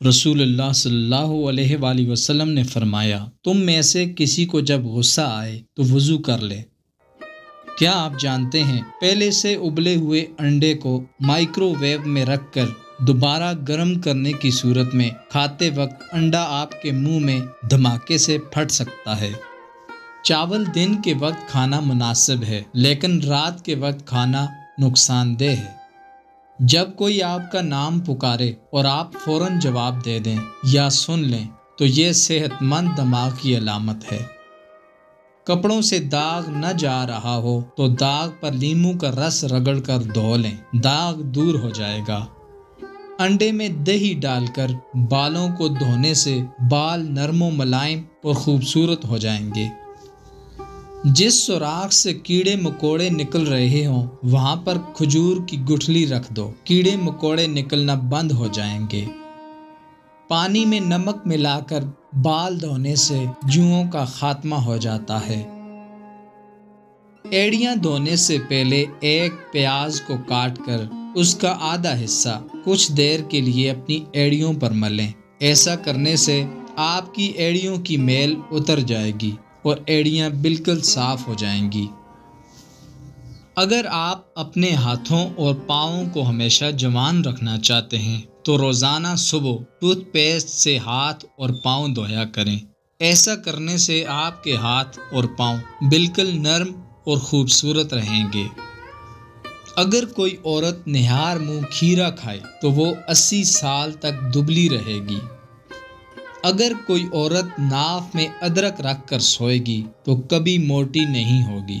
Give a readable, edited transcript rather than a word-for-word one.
رسول اللہ صلی اللہ علیہ وآلہ وسلم نے فرمایا، تم میں سے کسی کو جب غصہ آئے تو وضو کر لے۔ کیا آپ جانتے ہیں پہلے سے ابلے ہوئے انڈے کو مائکرو ویو میں رکھ کر دوبارہ گرم کرنے کی صورت میں کھاتے وقت انڈا آپ کے منہ میں دھماکے سے پھٹ سکتا ہے۔ چاول دن کے وقت کھانا مناسب ہے، لیکن رات کے وقت کھانا نقصان دہ ہے۔ جب کوئی آپ کا نام پکارے اور آپ فوراً جواب دے دیں یا سن لیں تو یہ صحت مند دماغ کی علامت ہے۔ کپڑوں سے داغ نہ جا رہا ہو تو داغ پر لیموں کا رس رگڑ کر دھو لیں، داغ دور ہو جائے گا۔ انڈے میں دہی ڈال کر بالوں کو دھونے سے بال نرم و ملائم اور خوبصورت ہو جائیں گے۔ جس سوراخ سے کیڑے مکوڑے نکل رہے ہوں وہاں پر کھجور کی گٹھلی رکھ دو، کیڑے مکوڑے نکلنا بند ہو جائیں گے۔ پانی میں نمک ملا کر بال دھونے سے جوؤں کا خاتمہ ہو جاتا ہے۔ ایڑیاں دھونے سے پہلے ایک پیاز کو کاٹ کر اس کا آدھا حصہ کچھ دیر کے لیے اپنی ایڑیوں پر ملیں۔ ایسا کرنے سے آپ کی ایڑیوں کی میل اتر جائے گی اور ایڑیاں بالکل صاف ہو جائیں گی۔ اگر آپ اپنے ہاتھوں اور پاؤں کو ہمیشہ جوان رکھنا چاہتے ہیں تو روزانہ صبح ٹوتھ پیسٹ سے ہاتھ اور پاؤں دھویا کریں۔ ایسا کرنے سے آپ کے ہاتھ اور پاؤں بالکل نرم اور خوبصورت رہیں گے۔ اگر کوئی عورت نہار منہ کھیرا کھائے تو وہ 80 سال تک دبلی رہے گی۔ اگر کوئی عورت ناف میں ادرک رکھ کر سوئے گی تو کبھی موٹی نہیں ہوگی۔